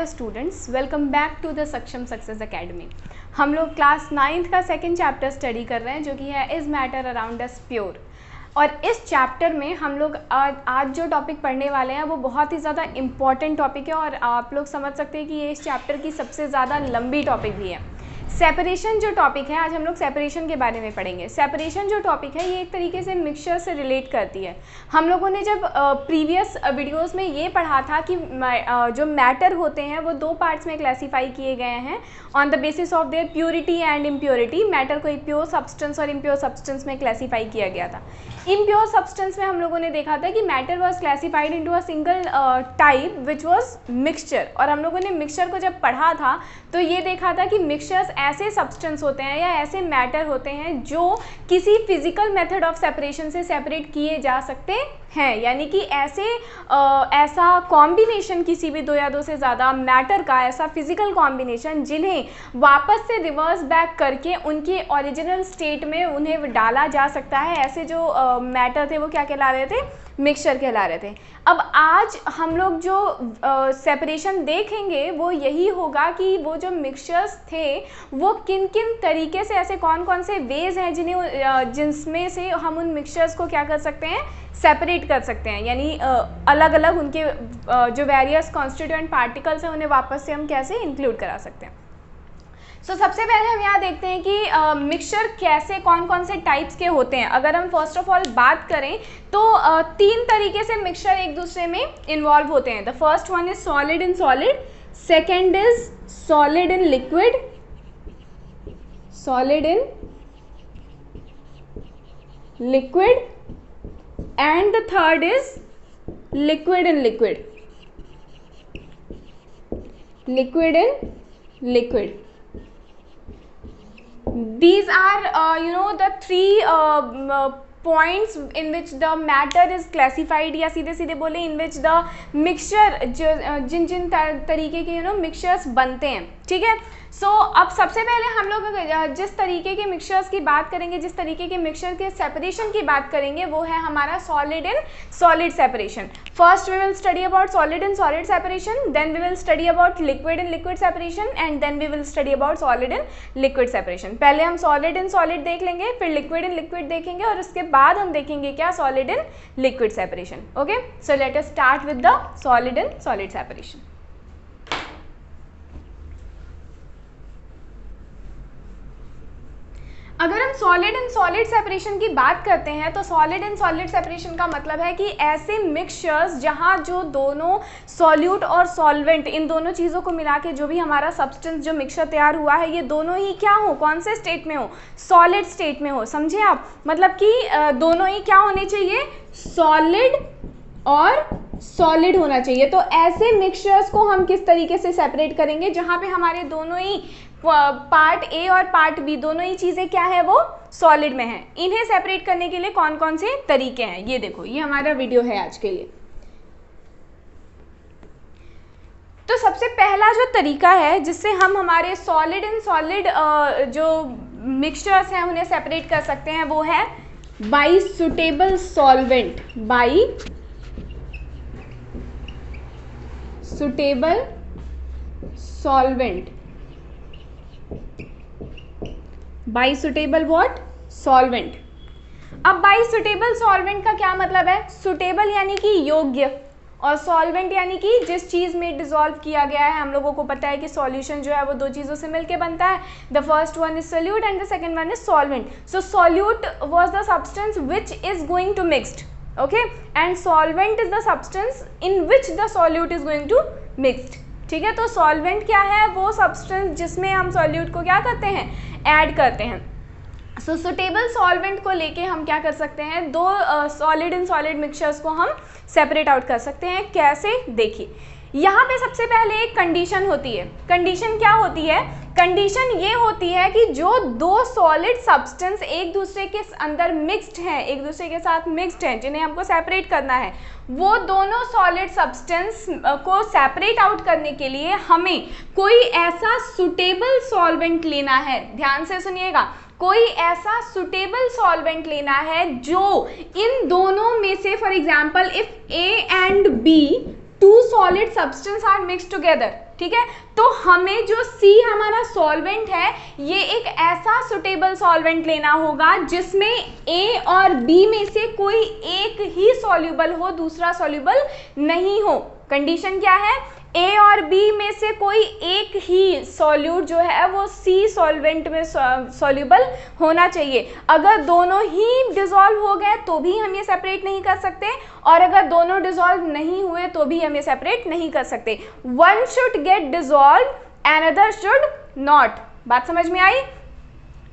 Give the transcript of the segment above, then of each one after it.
Hello students, welcome back to the Saksham success academy. हम लोग class 9th का second chapter study कर रहे हैं जो कि है is matter around us pure. और इस चैप्टर में हम लोग आज जो टॉपिक पढ़ने वाले हैं वो बहुत ही ज़्यादा इम्पॉर्टेंट टॉपिक है और आप लोग समझ सकते हैं कि ये इस चैप्टर की सबसे ज़्यादा लंबी टॉपिक भी है। सेपरेशन जो टॉपिक है, आज हम लोग सेपरेशन के बारे में पढ़ेंगे। सेपरेशन जो टॉपिक है ये एक तरीके से मिक्सचर से रिलेट करती है। हम लोगों ने जब प्रीवियस वीडियोस में ये पढ़ा था कि जो मैटर होते हैं वो दो पार्ट्स में क्लासीफाई किए गए हैं on the basis of their purity and impurity. Matter को एक प्योर सब्सटेंस और इम्प्योर सब्सटेंस में क्लासीफाई किया गया था। इम्प्योर सब्सटेंस में हम लोगों ने देखा था कि matter was classified into a single type which was mixture. और हम लोगों ने मिक्सचर को जब पढ़ा था तो ये देखा था कि मिक्सचर्स ऐसे सब्सटेंस होते हैं या ऐसे मैटर होते हैं जो किसी फिजिकल मेथड ऑफ सेपरेशन से सेपरेट किए जा सकते हैं, यानी कि ऐसा कॉम्बिनेशन किसी भी दो या दो से ज़्यादा मैटर का, ऐसा फिजिकल कॉम्बिनेशन जिन्हें वापस से रिवर्स बैक करके उनके ओरिजिनल स्टेट में उन्हें डाला जा सकता है, ऐसे जो मैटर थे वो क्या कहला रहे थे, मिक्सचर कहला रहे थे। अब आज हम लोग जो सेपरेशन देखेंगे वो यही होगा कि वो जो मिक्सचर्स थे वो किन किन तरीके से, ऐसे कौन कौन से वेज हैं जिनमें से हम उन मिक्सचर्स को क्या कर सकते हैं, सेपरेट कर सकते हैं, यानी अलग अलग उनके जो वेरियस कॉन्स्टिट्यूएंट पार्टिकल्स हैं उन्हें वापस से हम कैसे इंक्लूड करा सकते हैं। सबसे पहले हम यहाँ देखते हैं कि मिक्सचर कैसे, कौन कौन से टाइप्स के होते हैं। अगर हम फर्स्ट ऑफ ऑल बात करें तो तीन तरीके से मिक्सचर एक दूसरे में इन्वॉल्व होते हैं। The first one is solid in solid, second is solid in liquid, solid in liquid, and the third is liquid in liquid, liquid in liquid. These are the three points in which the matter is classified, या सीधे सीधे बोले in which the mixture जिन जिन तरीके के mixtures बनते हैं, ठीक है। अब सबसे पहले हम लोग जिस तरीके के मिक्सचर्स की बात करेंगे, जिस तरीके के मिक्सचर के सेपरेशन की बात करेंगे वो है हमारा solid in solid separation. First we will study about solid in solid separation, then we will study about liquid in liquid separation, and then we will study about solid in liquid separation. पहले हम solid in solid देख लेंगे, फिर liquid in liquid देखेंगे और उसके बाद हम देखेंगे क्या, solid in liquid separation. Okay, so let us start with the solid in solid separation. अगर हम सॉलिड इन सॉलिड सेपरेशन की बात करते हैं तो सॉलिड इन सॉलिड सेपरेशन का मतलब है कि ऐसे मिक्सचर्स जहां जो दोनों सॉल्यूट और सॉल्वेंट, इन दोनों चीज़ों को मिला के जो भी हमारा सब्सटेंस जो मिक्सचर तैयार हुआ है ये दोनों ही क्या हो, कौन से स्टेट में हो, सॉलिड स्टेट में हो। समझे आप, मतलब कि दोनों ही क्या होने चाहिए, सॉलिड और सॉलिड होना चाहिए। तो ऐसे मिक्सचर्स को हम किस तरीके से सेपरेट करेंगे जहां पे हमारे दोनों ही पार्ट ए और पार्ट बी दोनों ही चीज़ें क्या है, वो सॉलिड में है। इन्हें सेपरेट करने के लिए कौन कौन से तरीके हैं ये देखो, ये हमारा वीडियो है आज के लिए। तो सबसे पहला जो तरीका है जिससे हम हमारे सॉलिड इन सॉलिड जो मिक्सचर्स हैं उन्हें सेपरेट कर सकते हैं वो है by suitable solvent, by suitable solvent, by suitable what, solvent. अब बाई सुटेबल सॉल्वेंट का क्या मतलब है, सुटेबल यानी कि योग्य और सॉल्वेंट यानी कि जिस चीज़ में डिसॉल्व किया गया है। हम लोगों को पता है कि सॉल्यूशन जो है वो दो चीज़ों से मिलके बनता है, the first one is solute and the second one is solvent. So solute was the substance which is going to mixed, okay, and solvent is the substance in which the solute is going to mixed, ठीक है। तो solvent क्या है, वो substance जिसमें हम solute को क्या करते हैं, ऐड करते हैं। सो सुटेबल सॉल्वेंट को लेके हम क्या कर सकते हैं, दो सॉलिड इन सॉलिड मिक्सचर्स को हम सेपरेट आउट कर सकते हैं। कैसे, देखिए यहाँ पे सबसे पहले एक कंडीशन होती है। कंडीशन क्या होती है, कंडीशन ये होती है कि जो दो सॉलिड सब्सटेंस एक दूसरे के अंदर मिक्स्ड हैं, एक दूसरे के साथ मिक्स्ड हैं, जिन्हें हमको सेपरेट करना है, वो दोनों सॉलिड सब्सटेंस को सेपरेट आउट करने के लिए हमें कोई ऐसा सुटेबल सॉल्वेंट लेना है। ध्यान से सुनिएगा, कोई ऐसा सुटेबल सॉल्वेंट लेना है जो इन दोनों में से, for example if A and B two solid substance are mix together, ठीक है। तो हमें जो C हमारा सॉल्वेंट है ये एक ऐसा सुटेबल सॉल्वेंट लेना होगा जिसमें A और B में से कोई एक ही सॉल्युबल हो, दूसरा सॉल्युबल नहीं हो। कंडीशन क्या है? A और B में से कोई एक ही सॉल्यूट जो है वो C सॉल्वेंट में सॉल्युबल होना चाहिए। अगर दोनों ही डिसॉल्व हो गए तो भी हम ये सेपरेट नहीं कर सकते, और अगर दोनों डिसॉल्व नहीं हुए तो भी हम ये सेपरेट नहीं कर सकते। One should get dissolve, another should not. बात समझ में आई?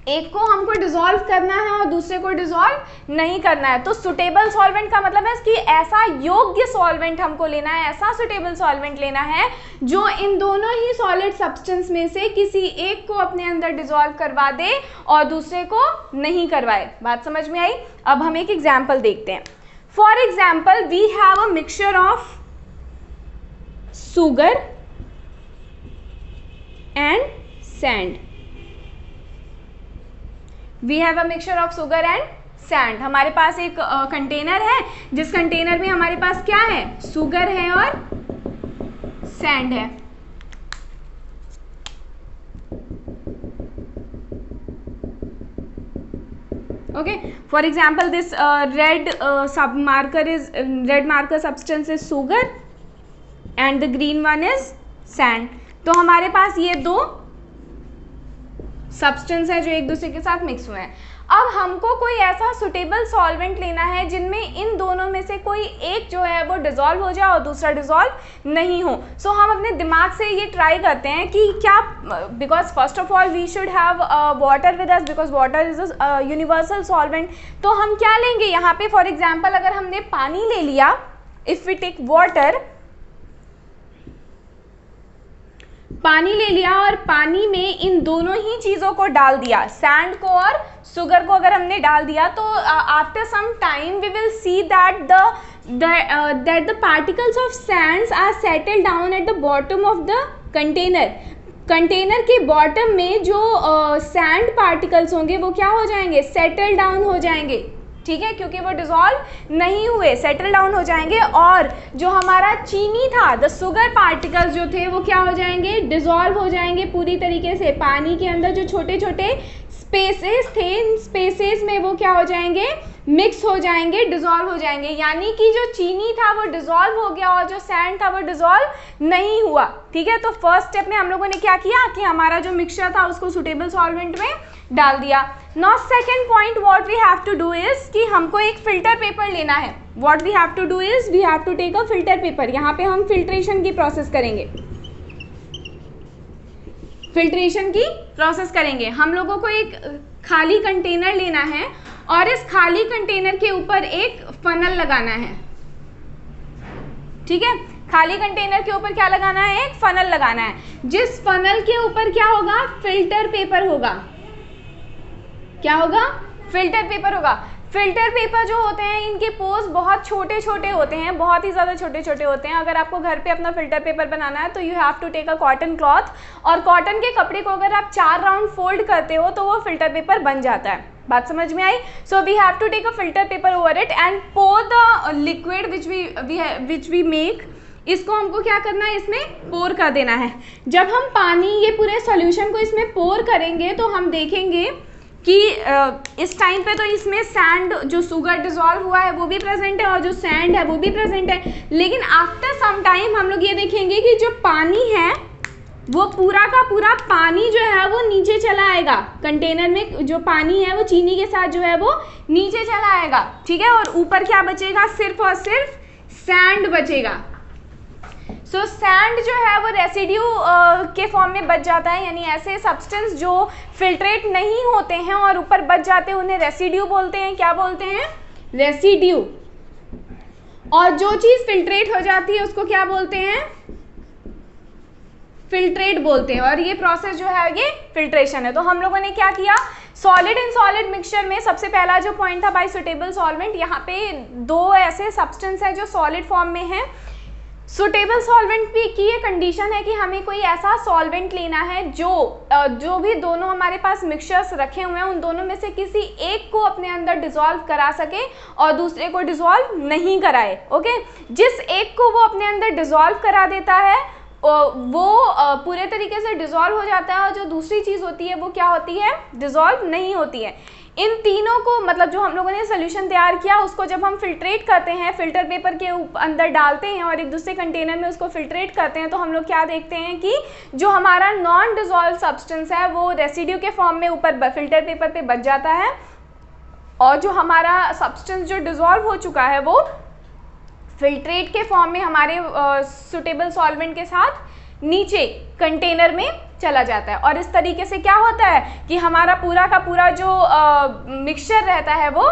एक को हमको डिसॉल्व करना है और दूसरे को डिसॉल्व नहीं करना है। तो सुटेबल सॉल्वेंट का मतलब है कि ऐसा योग्य सॉल्वेंट हमको लेना है, ऐसा सुटेबल सॉल्वेंट लेना है जो इन दोनों ही सॉलिड सब्सटेंस में से किसी एक को अपने अंदर डिसॉल्व करवा दे और दूसरे को नहीं करवाए। बात समझ में आई? अब हम एक एग्जाम्पल देखते हैं। For example we have a mixture of sugar and sand. We have a mixture of sugar and sand. हमारे पास एक कंटेनर है जिस कंटेनर में हमारे पास क्या है? सुगर है और सैंड है। Okay, for example this red marker substance is sugar and the green one is sand. तो हमारे पास ये दो सब्सटेंस है जो एक दूसरे के साथ मिक्स हुए हैं। अब हमको कोई ऐसा सुटेबल सॉल्वेंट लेना है जिनमें इन दोनों में से कोई एक जो है वो डिसॉल्व हो जाए और दूसरा डिसॉल्व नहीं हो। सो हम अपने दिमाग से ये ट्राई करते हैं कि क्या, because first of all we should have water with us, because water is a universal solvent. तो हम क्या लेंगे यहाँ पे? फॉर एग्जाम्पल अगर हमने पानी ले लिया, इफ वी टेक वाटर, पानी ले लिया और पानी में इन दोनों ही चीज़ों को डाल दिया, सैंड को और शुगर को अगर हमने डाल दिया, तो after some time we will see that the particles of sands are settle down at the bottom of the container. Container के बॉटम में जो सैंड पार्टिकल्स होंगे वो क्या हो जाएंगे? सेटल डाउन हो जाएंगे। ठीक है, क्योंकि वो डिसॉल्व नहीं हुए, सेटल डाउन हो जाएंगे। और जो हमारा चीनी था, द शुगर पार्टिकल्स जो थे वो क्या हो जाएंगे? डिसॉल्व हो जाएंगे पूरी तरीके से। पानी के अंदर जो छोटे छोटे स्पेसेस थे, इन स्पेसेस में वो क्या हो जाएंगे? मिक्स हो जाएंगे, डिसॉल्व हो जाएंगे। यानी कि जो चीनी था वो डिसॉल्व हो गया और जो सैंड था वो डिसॉल्व नहीं हुआ। ठीक है, तो फर्स्ट स्टेप में हम लोगों ने क्या किया कि हमारा जो मिक्सचर था उसको सुटेबल सॉल्वेंट में डाल दिया। Now second point what we have to do is कि हमको एक फिल्टर पेपर लेना है। What we have to do is we have to take a filter paper. यहाँ पे हम फिल्ट्रेशन की प्रोसेस करेंगे, फिल्ट्रेशन की प्रोसेस करेंगे। हम लोगों को एक खाली कंटेनर लेना है और इस खाली कंटेनर के ऊपर एक फनल लगाना है। ठीक है, खाली कंटेनर के ऊपर क्या लगाना है? एक फनल लगाना है। जिस फनल के ऊपर क्या होगा? फिल्टर पेपर होगा। क्या होगा? फिल्टर पेपर होगा। फिल्टर पेपर जो होते हैं इनके पोर्स बहुत छोटे छोटे होते हैं, बहुत ही ज़्यादा छोटे छोटे होते हैं। अगर आपको घर पे अपना फिल्टर पेपर बनाना है तो you have to take a cotton cloth, और कॉटन के कपड़े को अगर आप 4 राउंड फोल्ड करते हो तो वो फिल्टर पेपर बन जाता है। बात समझ में आई? So we have to take a filter paper over it and pour the liquid which we make. इसको हमको क्या करना है? इसमें पोर कर देना है। जब हम पानी, ये पूरे सॉल्यूशन को इसमें पोर करेंगे तो हम देखेंगे कि इस टाइम पे तो इसमें सैंड, जो शुगर डिसॉल्व हुआ है वो भी प्रेजेंट है और जो सैंड है वो भी प्रेजेंट है। लेकिन आफ्टर सम टाइम हम लोग ये देखेंगे कि जो पानी है वो पूरा का पूरा पानी जो है वो नीचे चला आएगा। कंटेनर में जो पानी है वो चीनी के साथ जो है वो नीचे चला आएगा। ठीक है, और ऊपर क्या बचेगा? सिर्फ और सिर्फ सैंड बचेगा। सो सैंड जो है वो रेसिड्यू के फॉर्म में बच जाता है, यानी ऐसे सब्सटेंस जो फिल्ट्रेट नहीं होते हैं और ऊपर बच जाते हैं उन्हें रेसिड्यू बोलते हैं। क्या बोलते हैं? रेसिड्यू। और जो चीज़ फिल्ट्रेट हो जाती है उसको क्या बोलते हैं? फिल्ट्रेट बोलते हैं। और ये प्रोसेस जो है ये फिल्ट्रेशन है। तो हम लोगों ने क्या किया? सॉलिड एंड सॉलिड मिक्सचर में सबसे पहला जो पॉइंट था बाय सुटेबल सॉल्वेंट, यहाँ पे 2 ऐसे सब्सटेंस है जो सॉलिड फॉर्म में है। सुटेबल सॉल्वेंट की ये कंडीशन है कि हमें कोई ऐसा सॉल्वेंट लेना है जो भी दोनों हमारे पास मिक्सचर्स रखे हुए हैं उन दोनों में से किसी एक को अपने अंदर डिसॉल्व करा सके और दूसरे को डिसॉल्व नहीं कराए। ओके, जिस एक को वो अपने अंदर डिसॉल्व करा देता है वो पूरे तरीके से डिज़ोल्व हो जाता है, और जो दूसरी चीज़ होती है वो क्या होती है, डिज़ोल्व नहीं होती है। इन तीनों को मतलब जो हम लोगों ने सोल्यूशन तैयार किया उसको जब हम फिल्ट्रेट करते हैं, फिल्टर पेपर के अंदर डालते हैं और एक दूसरे कंटेनर में उसको फिल्ट्रेट करते हैं, तो हम लोग क्या देखते हैं कि जो हमारा नॉन डिज़ोल्व सब्सटेंस है वो रेसिड्यू के फॉर्म में ऊपर फिल्टर पेपर पे बच जाता है, और जो हमारा सब्सटेंस जो डिज़ोल्व हो चुका है वो फिल्ट्रेट के फॉर्म में हमारे सुटेबल सॉल्वेंट के साथ नीचे कंटेनर में चला जाता है। और इस तरीके से क्या होता है कि हमारा पूरा का पूरा जो मिक्सचर रहता है वो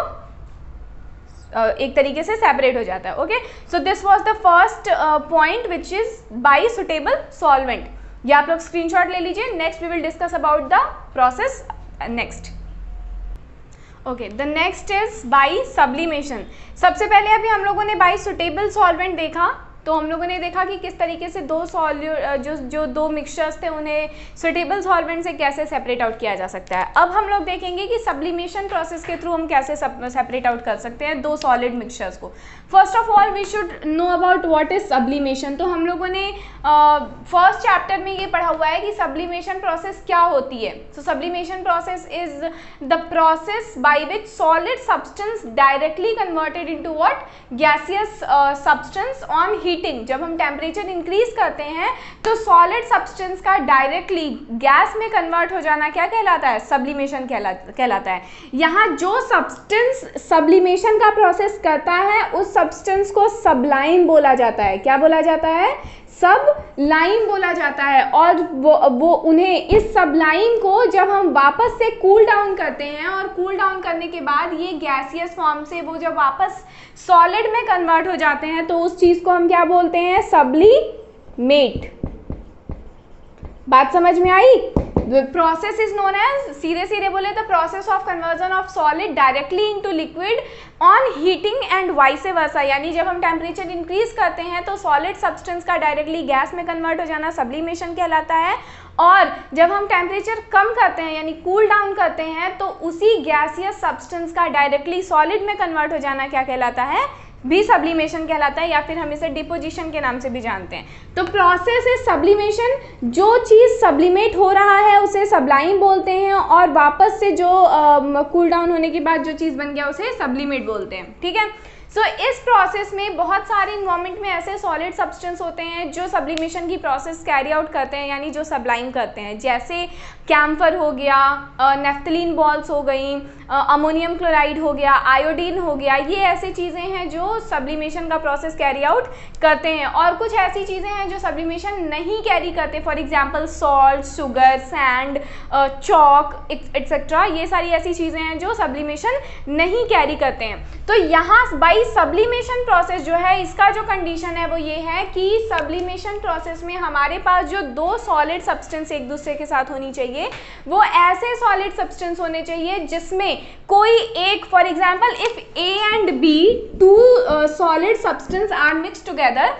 एक तरीके से सेपरेट हो जाता है। Okay, so this was the first point which is by suitable solvent. ये आप लोग स्क्रीनशॉट ले लीजिए। Next we will discuss about the process next. Okay, the next is by sublimation. सबसे पहले अभी हम लोगों ने बाय सुटेबल सॉल्वेंट देखा, तो हम लोगों ने देखा कि किस तरीके से जो दो मिक्सचर्स थे उन्हें सुटेबल सॉल्वेंट से कैसे सेपरेट आउट किया जा सकता है। अब हम लोग देखेंगे कि सब्लिमेशन प्रोसेस के थ्रू हम कैसे सेपरेट आउट कर सकते हैं दो सॉलिड मिक्सचर्स को। First of all we should know about what is sublimation. तो हम लोगों ने फर्स्ट चैप्टर में ये पढ़ा हुआ है कि सब्लिमेशन प्रोसेस क्या होती है। So sublimation process is the process by which solid substance directly converted into what, gaseous substance on heating. जब हम टेम्परेचर इंक्रीज करते हैं तो सॉलिड सब्सटेंस का डायरेक्टली गैस में कन्वर्ट हो जाना क्या कहलाता है, सब्लिमेशन कहलाता है। यहाँ जो सब्सटेंस सब्लिमेशन का प्रोसेस करता है उस सब्सटेंस को सबलाइम बोला जाता है। क्या बोला जाता है, सबलाइम बोला जाता है। और वो उन्हें इस सबलाइम को जब हम वापस से कूल डाउन करते हैं और कूल डाउन करने के बाद ये गैसियस फॉर्म से वो जब वापस सॉलिड में कन्वर्ट हो जाते हैं तो उस चीज को हम क्या बोलते हैं, सब्लिमेट। बात समझ में आई? The process is known as, सीधे बोले तो process of conversion of solid directly into liquid on heating and vice versa. यानी जब हम टेम्परेचर इंक्रीज करते हैं तो सॉलिड सब्सटेंस का डायरेक्टली गैस में कन्वर्ट हो जाना सब्लिमेशन कहलाता है, और जब हम टेम्परेचर कम करते हैं यानी कूल डाउन करते हैं तो उसी गैसियस सब्सटेंस का डायरेक्टली सॉलिड में कन्वर्ट हो जाना क्या कहलाता है, भी सब्लिमेशन कहलाता है, या फिर हम इसे डिपोजिशन के नाम से भी जानते हैं। तो प्रोसेस इज सब्लिमेशन। जो चीज़ सब्लिमेट हो रहा है उसे सबलाइम बोलते हैं, और वापस से जो कूल डाउन होने के बाद जो चीज़ बन गया उसे सब्लिमेट बोलते हैं। ठीक है, सो इस प्रोसेस में बहुत सारे इन्वायरमेंट में ऐसे सॉलिड सब्सटेंस होते हैं जो सब्लिमेशन की प्रोसेस कैरी आउट करते हैं, यानी जो सबलाइम करते हैं, जैसे कैम्फर हो गया, नेफ्थलीन बॉल्स हो गई, अमोनियम क्लोराइड हो गया, आयोडीन हो गया। ये ऐसी चीज़ें हैं जो सब्लिमेशन का प्रोसेस कैरी आउट करते हैं। और कुछ ऐसी चीज़ें हैं जो सब्लिमेशन नहीं कैरी करते, for example salt, sugar, sand, chalk etcetera. ये सारी ऐसी चीज़ें हैं जो सब्लिमेशन नहीं कैरी करते हैं। तो यहाँ बाई सब्लिमेशन प्रोसेस जो है इसका जो कंडीशन है वो ये है कि सब्लिमेशन प्रोसेस में हमारे पास जो दो सॉलिड सब्सटेंस एक दूसरे के साथ होनी चाहिए वो ऐसे सॉलिड सब्सटेंस होने चाहिए जिसमें कोई एक, for example if A and B, two solid substance are mix together,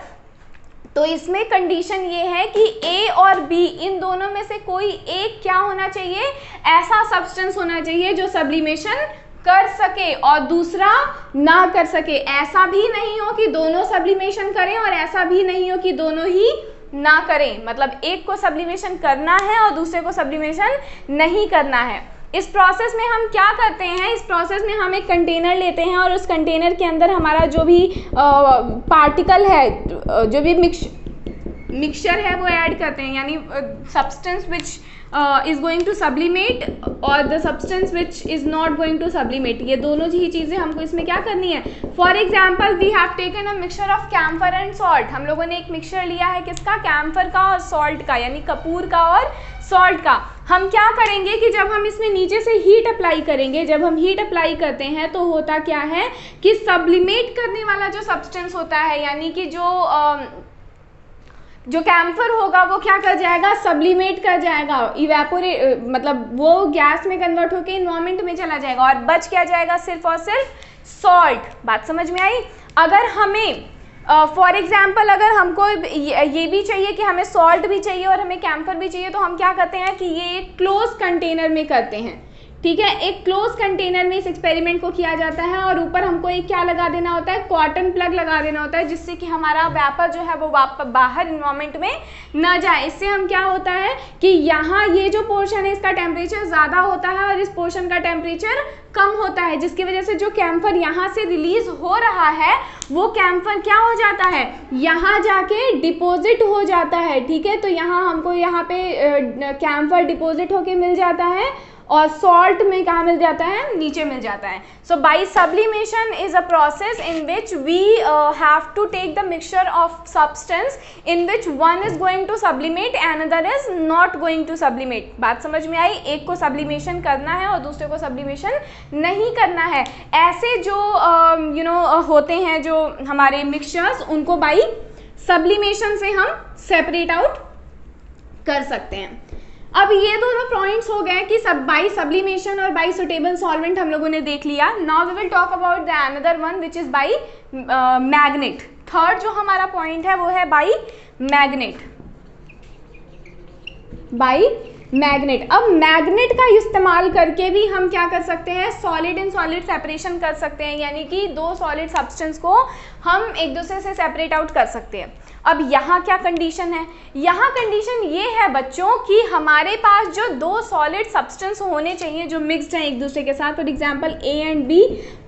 तो इसमें कंडीशन ये है कि ए और बी इन दोनों में से कोई एक क्या होना चाहिए, ऐसा सब्सटेंस होना चाहिए जो सब्लिमेशन कर सके और दूसरा ना कर सके। ऐसा भी नहीं हो कि दोनों सब्लिमेशन करें और ऐसा भी नहीं हो कि दोनों ही ना करें, मतलब एक को सब्लिमेशन करना है और दूसरे को सब्लिमेशन नहीं करना है। इस प्रोसेस में हम क्या करते हैं, इस प्रोसेस में हम एक कंटेनर लेते हैं और उस कंटेनर के अंदर हमारा जो भी पार्टिकल है, जो भी मिक्सचर है वो ऐड करते हैं, यानी substance which is going to sublimate और the substance which is not going to sublimate, ये दोनों ही चीज़ें हमको इसमें क्या करनी है। For example we have taken a mixture of camphor and salt. हम लोगों ने एक मिक्सचर लिया है किसका, कैम्फर का और सॉल्ट का, यानी कपूर का और सॉल्ट का। हम क्या करेंगे कि जब हम इसमें नीचे से हीट अप्लाई करेंगे, जब हम हीट अप्लाई करते हैं तो होता क्या है कि सब्लिमेट करने वाला जो सब्सटेंस होता है, यानी कि जो कैम्फर होगा वो क्या कर जाएगा, सब्लिमेट कर जाएगा, इवेपोरेट, मतलब वो गैस में कन्वर्ट होकर इन्वायरमेंट में चला जाएगा और बच क्या जाएगा, सिर्फ और सिर्फ सॉल्ट। बात समझ में आई? अगर हमें फॉर एग्जाम्पल अगर हमको ये भी चाहिए कि हमें सॉल्ट भी चाहिए और हमें कैम्फर भी चाहिए, तो हम क्या करते हैं कि ये एक क्लोज कंटेनर में करते हैं। ठीक है, एक क्लोज कंटेनर में इस एक्सपेरिमेंट को किया जाता है और ऊपर हमको एक क्या लगा देना होता है, कॉटन प्लग लगा देना होता है, जिससे कि हमारा वेपर जो है वो बाहर इन्वायरमेंट में न जाए। इससे हम क्या होता है कि यहाँ ये जो पोर्शन है इसका टेम्परेचर ज़्यादा होता है और इस पोर्शन का टेम्परेचर कम होता है, जिसकी वजह से जो कैम्फर यहाँ से रिलीज हो रहा है वो कैम्फर क्या हो जाता है, यहाँ जाके डिपॉजिट हो जाता है। ठीक है, तो यहाँ हमको यहाँ पे कैम्फर डिपॉजिट होके मिल जाता है और सॉल्ट में कहाँ मिल जाता है, नीचे मिल जाता है। So by sublimation is a process in which we have to take the mixture of substance in which one is going to sublimate and other is not going to sublimate. बात समझ में आई, एक को सब्लिमेशन करना है और दूसरे को सब्लिमेशन नहीं करना है। ऐसे जो होते हैं जो हमारे मिक्सचर्स, उनको बाई सब्लिमेशन से हम सेपरेट आउट कर सकते हैं। अब ये दोनों पॉइंट्स हो गए कि सब बाई सब्लिमेशन और बाई सुटेबल सॉल्वेंट हम लोगों ने देख लिया। Now we will talk about the another one which is by magnet. Third जो हमारा पॉइंट है वो है बाई मैग्नेट। बाई मैग्नेट, अब मैग्नेट का इस्तेमाल करके भी हम क्या कर सकते हैं, सॉलिड इन सॉलिड सेपरेशन कर सकते हैं, यानी कि दो सॉलिड सब्सटेंस को हम एक दूसरे से सेपरेट आउट कर सकते हैं। अब यहाँ क्या कंडीशन है, यहाँ कंडीशन ये है बच्चों कि हमारे पास जो दो सॉलिड सब्सटेंस होने चाहिए जो मिक्स्ड हैं एक दूसरे के साथ, for example A and B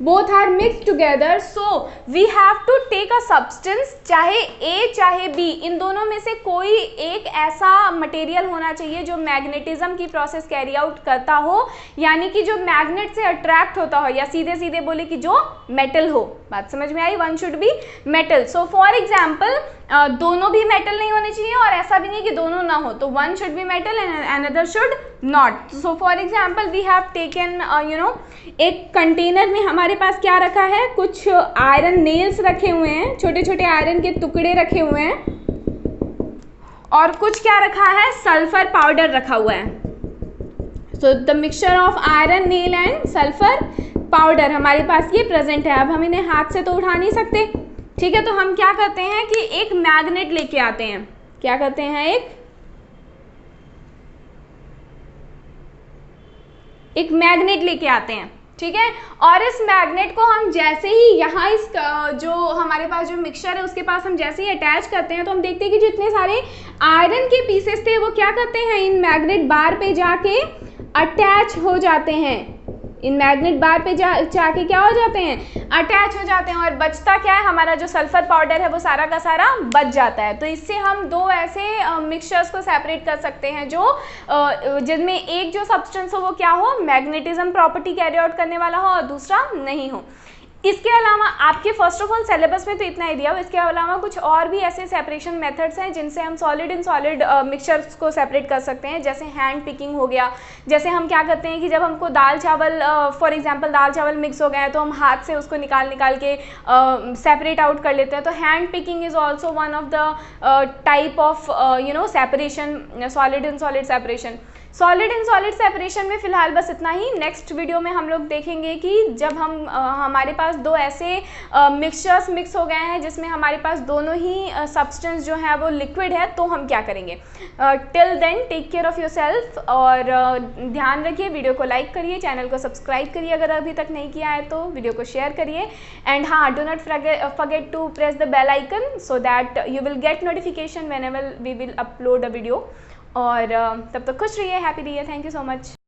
both are mixed together, so we have to take a substance, चाहे A चाहे B, इन दोनों में से कोई एक ऐसा मटेरियल होना चाहिए जो मैग्नेटिज्म की प्रोसेस कैरी आउट करता हो, यानी कि जो मैग्नेट से अट्रैक्ट होता हो, या सीधे सीधे बोले कि जो मेटल हो। बात समझ में आई, one should be metal. So for example दोनों भी मेटल नहीं होने चाहिए और ऐसा भी नहीं कि दोनों ना हो, तो one should be metal and another should not. So for example we have taken एक कंटेनर में हमारे पास क्या रखा है, कुछ आयरन नेल्स रखे हुए हैं, छोटे छोटे आयरन के टुकड़े रखे हुए हैं, और कुछ क्या रखा है, सल्फर पाउडर रखा हुआ है। So the mixture of iron nail and sulphur powder हमारे पास ये प्रेजेंट है। अब हम इन्हें हाथ से तो उठा नहीं सकते, ठीक है, तो हम क्या करते हैं कि एक मैग्नेट लेके आते हैं। क्या करते हैं, एक मैग्नेट लेके आते हैं, ठीक है, और इस मैग्नेट को हम जैसे ही यहाँ इस जो हमारे पास जो मिक्सचर है उसके पास हम जैसे ही अटैच करते हैं तो हम देखते हैं कि जितने सारे आयरन के पीसेस थे वो क्या करते हैं, इन मैग्नेट बार पे जाके अटैच हो जाते हैं। इन मैग्नेट बार पे जाके क्या हो जाते हैं, अटैच हो जाते हैं, और बचता क्या है, हमारा जो सल्फर पाउडर है वो सारा का सारा बच जाता है। तो इससे हम दो ऐसे मिक्सचर्स को सेपरेट कर सकते हैं जो जिनमें एक जो सब्सटेंस हो वो क्या हो, मैग्नेटिज्म प्रॉपर्टी कैरी आउट करने वाला हो और दूसरा नहीं हो। इसके अलावा आपके फर्स्ट ऑफ ऑल सिलेबस में तो इतना ही दिया हो, इसके अलावा कुछ और भी ऐसे सेपरेशन मेथड्स हैं जिनसे हम सॉलिड इन सॉलिड मिक्सचर्स को सेपरेट कर सकते हैं, जैसे हैंड पिकिंग हो गया। जैसे हम क्या करते हैं कि जब हमको दाल चावल फॉर एग्जांपल दाल चावल मिक्स हो गए हैं तो हम हाथ से उसको निकाल के सेपरेट आउट कर लेते हैं। तो hand picking is also one of the type of separation, solid in solid separation. Solid in solid separation में फिलहाल बस इतना ही। नेक्स्ट वीडियो में हम लोग देखेंगे कि जब हम हमारे पास दो ऐसे मिक्सचर्स मिक्स हो गए हैं जिसमें हमारे पास दोनों ही सब्सटेंस जो है वो लिक्विड है, तो हम क्या करेंगे। Till then take care of yourself, और ध्यान रखिए, वीडियो को लाइक करिए, चैनल को सब्सक्राइब करिए अगर अभी तक नहीं किया है तो, वीडियो को शेयर करिए, एंड हाँ, do not forget to press the bell icon so that you will get notification whenever we will upload a video. और तब तक खुश रहिए, हैप्पी रहिए, थैंक यू सो मच।